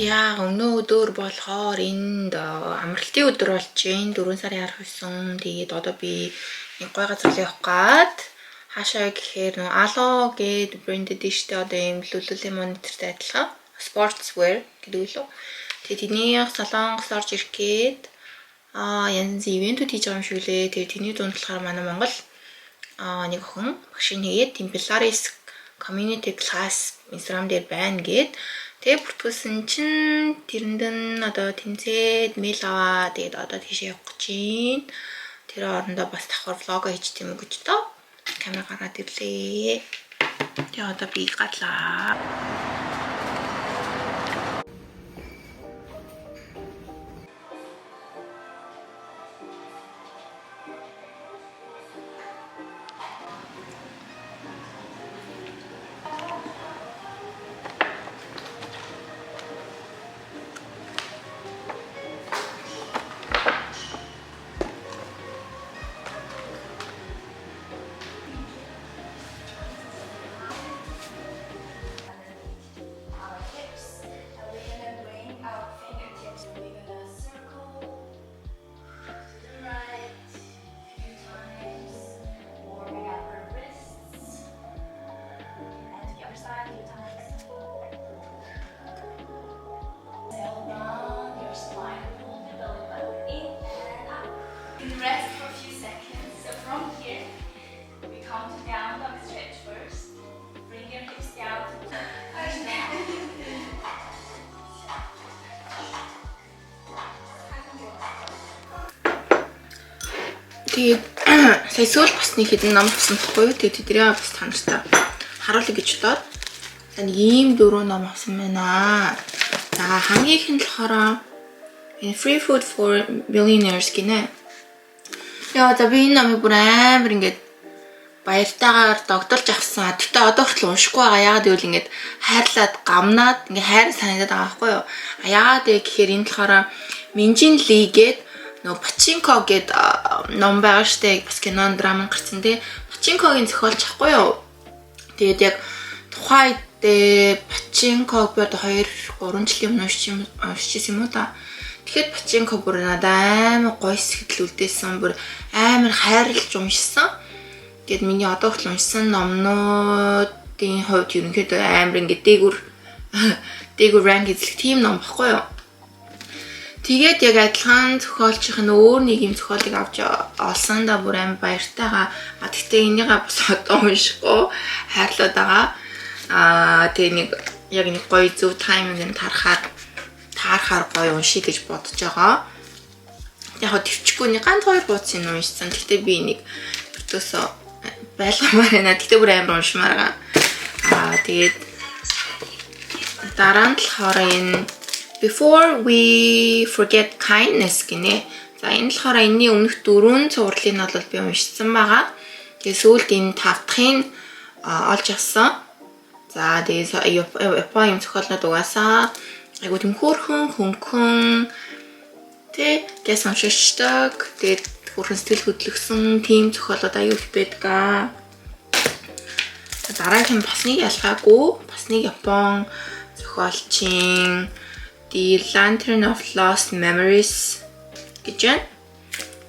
яг өнөө өдөр болохоор энд амралтын өдөр болж байна. 4 сарын 19. Тэгээд одоо би нэг гой газар явах гээд хаашаа гэхээр нөө Alo гээд брэнд дэжтэй одоо юм лүлүлийн монитортай адилхан sportswear гэдэг үлээ. Тэгээд тэний солонгос орж ирэх гээд янз ивентүүд хийж байгаа юм шиг лээ. Тэгээд тэний дунд болохоор манай Монгол нэг охин багшийн хийгээд тийм Belarus community class Instagram дээр байна гээд тэгээ бүртгүүлсэн чинь тэрэнд нь одоо тэнцээд мэйл аваа. Тэгээд одоо тийшээ явах гэж байна. Тэр орондоо бас давхар влог хийж тийм үү гэж тоо камера гараад ирлээ. Тэгээ одоо би гадлаа. Rest for a few seconds. So from here, we count down, dog stretch first. Bring your hips down. Тэгээд сая сүүл бас нэг хэдэн ном авсан байхгүй юу? Тэгээд тэдрээ бас та нартай харуулъя гэж бодоод нэг ийм 4 ном авсан байна. За хамгийн их нь болохоор Free Food for Billionaires гинэ. Яа за би энэ номыг бүр амар ингээд баяртайгаар догдолж авсан. Тэгтээ одоо хүртэл уншихгүй байгаа. Яагаад гэвэл ингээд хайрлаад гамнаад ингээд хайр санагдаад байгаа байхгүй юу? Яагаад гэхээр энэ болохоор Минжин Ли гээд нөө Pachinko гээд ном байгаа штэ. Бас кинон драма гарсан тий. Pachinko-гийн зохиолч ахгүй юу? Тэгээд яг тухайн үед Pachinko би одоо 2-3 жилийн өмнө уншижсэн юм уу та? Тэгэхэд Pachinko бүр надад амар гоё сэтгэл үлдээсэн, бүр амар хайрлаж уншсан. Тэгэд миний одоо хүртэл уншсан номнуудын хувьд ерөнхийдөө амар ингээд дээгүр ранк эзлэх тийм ном баггүй юу? Тэгээд яг адилхан зохиолчийн өөр нэг юм зохиолыг авч олсон да бүр амар баяртайгаа. Гэхдээ энийгээ бас одоо уншихгүй хайрлаад байгаа. Тэгээ нэг яг нэг гоё зөв тайминг нь таарахаар гоё уншия гэж бодож байгаа. Яг төвчгүй нэг ганц 2 бууцын уншсан. Гэхдээ би нэг өртөөсөө байлгамаар байна. Гэхдээ бүр амар уншмаар байгаа. Тэгээд дараа нь болохоор энэ Before We Forget Kindness гинэ. За энэ болохоор энэний өмнөх 4 цувралыг нь бол би уншсан байгаа. Тэгээд сүүлд энэ 5 дахыг олж авсан. За тэгээд Японы зохиолнууд угаасаа айгуу тийм хөнхөн тэ гэс уншигчдаг. Тэгээд хөрхөн сэтгэл хөдлөсөн тийм зохиолууд аюул байдаг. Дараагийн бас нэг ялгаагүй бас нэг Япон зохиолчийн The Lantern of Lost Memories гэж байна.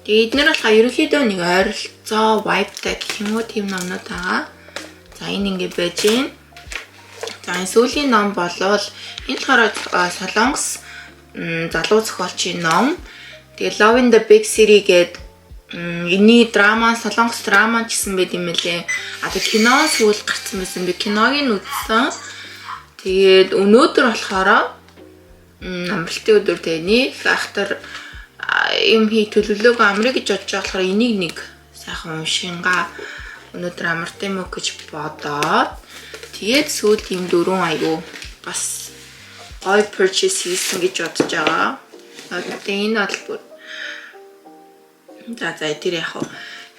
Тэгээд эдгээр болохоор ерөнхийдөө нэг ойролцоо vibe-тай гэх юм уу тийм номнууд байгаа. За энэ ингэ байж байна. За энэ сүүлийн ном болвол энэ болохоор Солонгос залуу зохиолчийн ном. Тэгээд Love in the Big City гээд энэний драма Солонгос драма гэсэн байт юм лээ. Одоо кино сүүл гарсан байсан. Би киног нь үзсэн. Тэгээд өнөөдөр болохоор амралтын өдөр тэний ахтар юм хий төлөвлөөг амрыг гэж бодож байгаа болохоор энийг нэг сайхан уншингаа өнөөдөр амарт юм уу гэж бодоод тэгээд сүүл юм 4 аягүй бас гоё purchase хийсэн гэж бодож байгаа. Тэгээд энэ бол за тэр яг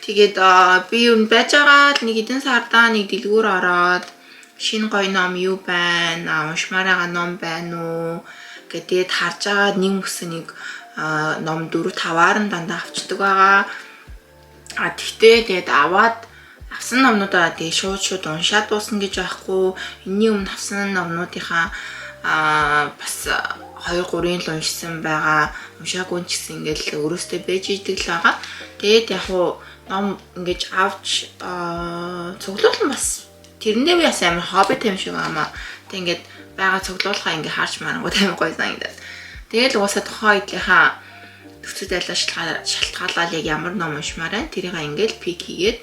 тэгээд би юу байж байгаа нэг хэдэн сардаа нэг дэлгүүр ороод шинэ гоё ном юу байна уншмаар байгаа ном байна уу гэдэг харж байгаа нэг мөсөн нэг ном 4-5-аар нь дандаа авчдаг байгаа. Тэгтээ тэгээд аваад авсан номнуудаа тэгээ шууд уншаад дуусна гэж байхгүй. Энэний өмнө авсан номнуудынхаа бас 2-3 л уншсан байгаа. Уншаагүй ч гэсэн ингээл өөрөөсөө байж идэг л байгаа. Тэгээд яг уу ном ингэж авч цуглуулсан бас тэрнээ би бас амар хобби юм шиг аамаа. Тэг ингээд байгаа цуглуулахаа ингээ харж марангууд амар гоё санагдаад. Тэгэл угаасаа тухайн үеийнхаа төвчд айлаа шалтгаалаад яг ямар ном уншмаар байна. Тэрийг ингээл пик хийгээд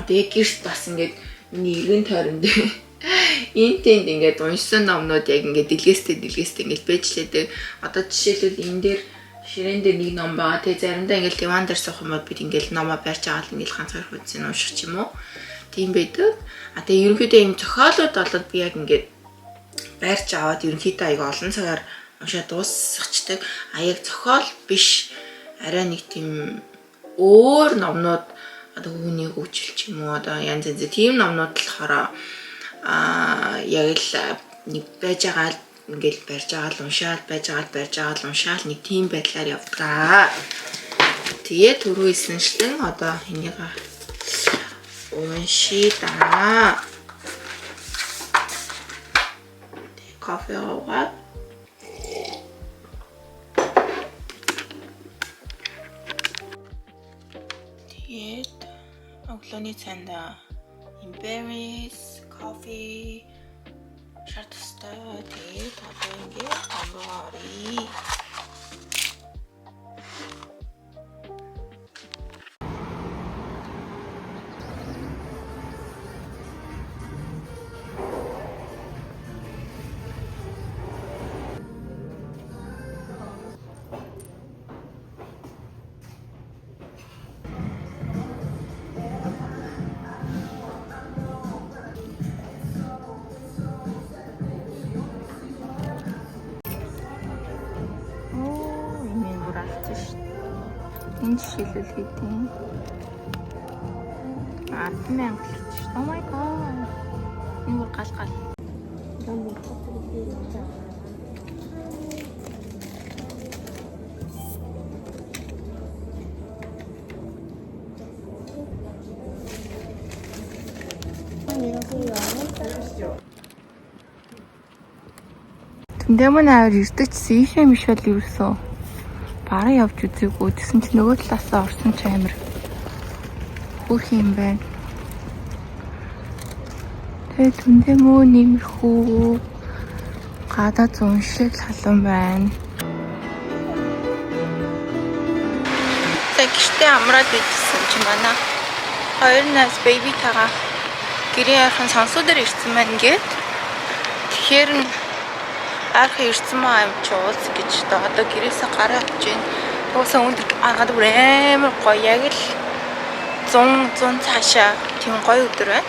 тэгээ гэрт бас ингээд миний эргэн тойронд энэ тэнд ингээд уншсан номнууд яг ингээд дэлгээстэй ингээд байжлаа. Одоо жишээлбэл энэ дээр ширээн дээр нэг ном байгаа. Тэгээ заримдаа ингээд диван дээр суух юмуд бид ингээд номоо барьж аваад ингээд ганцаар хүнсээ унших ч юм уу. Тийм байдаг. Тэгээ ерөнхийдөө юм зохиолууд болоод би яг ингээд барьж аваад ерөнхийдөө аяга олон цагаар уншаад дуусчихдаг. Яг зохиол биш арай нэг тийм өөр номнууд одоо хүний хөгжил ч юм уу одоо янз янз тийм номнууд болохоор яг л нэг байж байгаа ингээл барьж байгаа л уншаал байж байгаа л уншаал нэг тийм байдлаар явдаг. Тэгээ түрүү хэлсэнчлэн одоо энийг уншийдаа. Кофе уугаад тэгээд өглөөний цайнд berries, coffee шаардсан. Тэгээд одоо ингээд амраарий. Энэ жишээлбэл хэдийн 10,000 л шүү. Oh my god. Энэ бүр гал. Тэндээ мань аваар ирдэг чи ийшээ миш бол юусэн. Бараа явж үзээгүй. Тэсэн чи нөгөө талаасаа орсон ч амир хөөх юм байна. Тэгээд түндээ мөө нэмэрхүү гадаа зуншиг халуун байна. Тэгштэй амраад идсэн чи манай хоёр нас бэби тагаа гэрээ яхан сонсоо дээр ирсэн байна гээд. Тэгэхээр арах ирсэн маа амч уулз гэж одоо гэрээсээ гараа авч байна. Туусаа өндөр агаад бүр амар гоё яг л 100 цаашаа тийм гоё өдөр байна.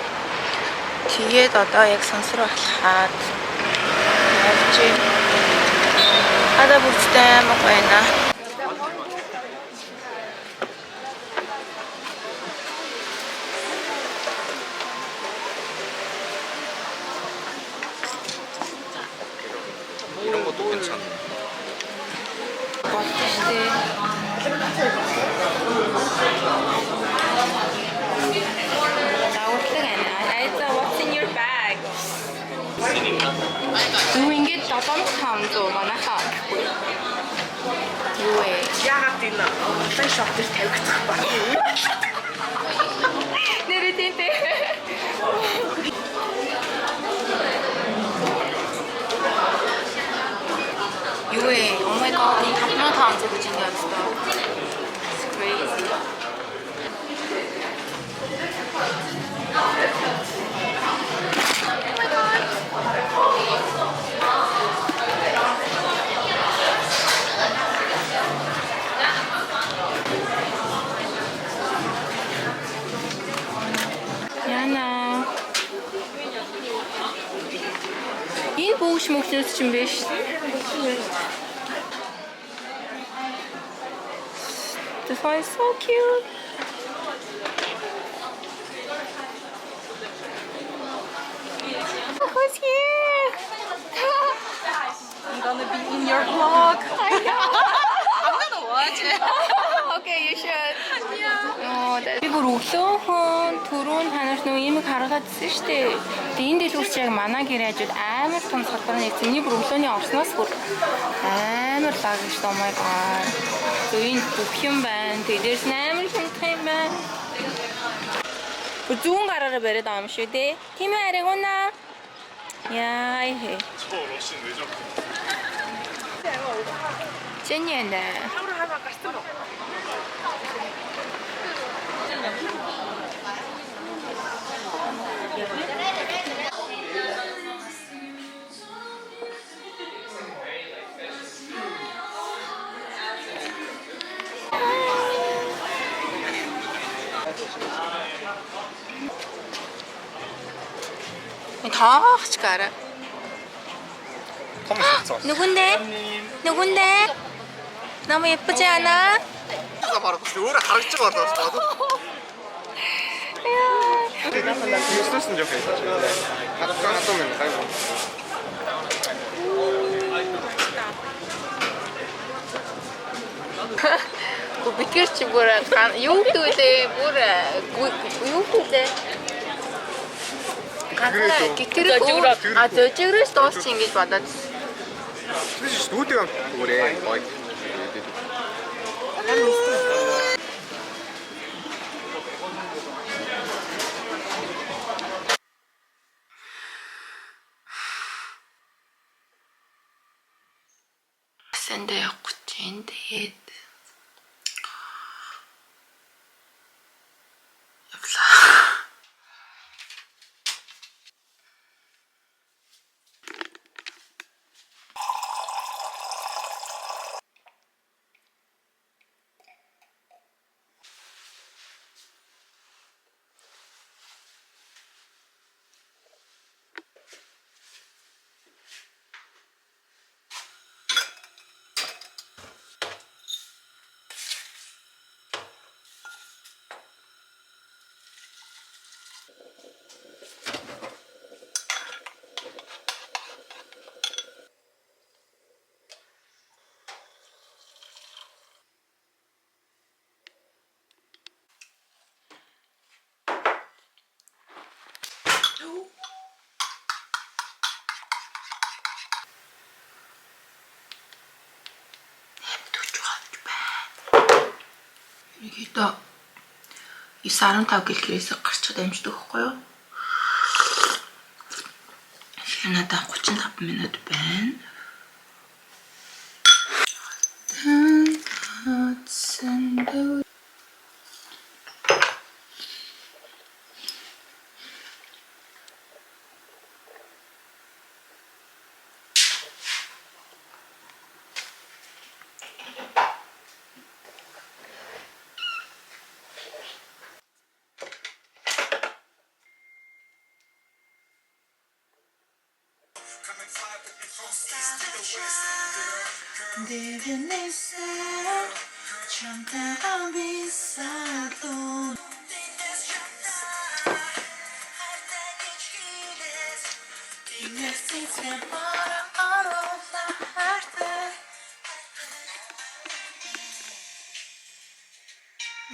Тэгээд одоо яг сонсроо алхаад явж байна. Ада бүртээ амар гоё байна. 이런 것도 괜찮아. What's in your bag? Ringgit 7,500 манайхаа. Юу вэ? Яагаад энэ онлайн шоп дээр тавигдах баг юм? Нэрээ тэнтэй. Юу вэ? Oh my god, 이 7,500 гэж юм яа. It's crazy. Яна. Энэ бүүш мөхнөөс ч юм биш. This one is so cute. Who's here? I'm gonna be in your vlog. I know. I'm gonna watch it. Okay, you should. Yeah. Oh, that's бүр өглөөхөн түрүүн та нарт нөгөө имийг харуулад ирсэн шүү дээ. Тэгээ энэ дэлгүүрч яг манай гэр хажууд амар том салбар нэгсэн. Миний бүр өглөөний орсноос бүр амар баг шүү. Oh my god. Зүүн бүх юм байна. Тэгээ дээрс амар хямдхан юм байна. Зүүн гараараа бариад байгаа юм шүү дээ. Тийм ээ аригуна. Яа ээ. 젠니네. 하루 하나 갔어. 다 같이 가라. 누군데? 누군데? 너무 예쁘지 않아? 진짜 말았어. 오래 가르쳐 말았어. 나도. 스트레스는 좀 괜찮죠. 가득 하면 깔고. Бикэрч бүрэ юу гэдэг бүрэ юу гэдэг гэхэрэг а зөжигрээс дуусчих ингэж бодоод 스트레스 누구때가 그래. Сэнтэй явах чинь тэгээд ерөнхийдөө 9.15 гэлгэрээс гарч чад амждаг байхгүй юу? Надад 35 минут байна.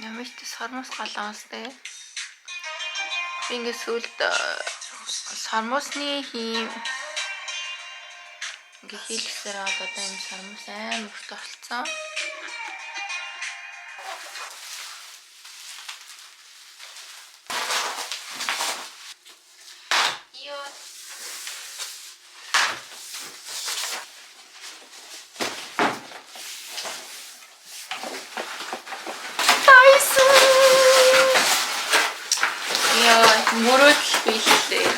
Ямар ч сармус галаастай. Би ингээд сүлд сармусны хийм ингээд хийлгсээр одоо энэ сармус амар урт болцсон. Мөрөд билээ.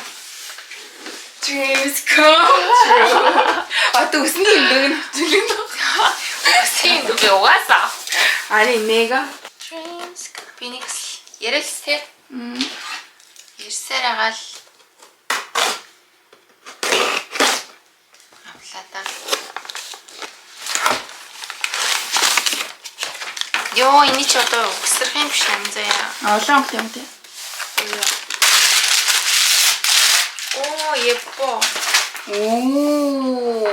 Dreams come true. А төсний энэ зүлэн үсгийн үгүй угаасаа. 아니 내가 Dreams Phoenix ярэлстэй. Ярсараагаал авлаа. Ёо энэ ч одоо өсрөх юм биш юм заяа. Олон юм тий. 오 예뻐. 오.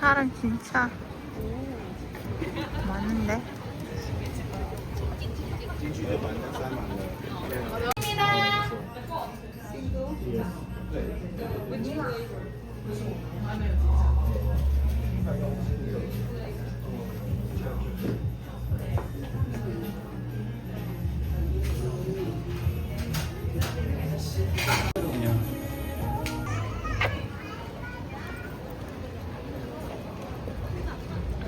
사람 진짜 많은데.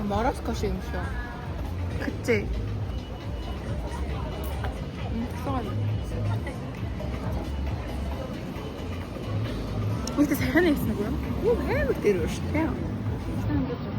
마라스카시 음식이야. 그치? 특성하네. İşte Seyhan hepsini koyalım. Bu her bir işte ya. Sen götür.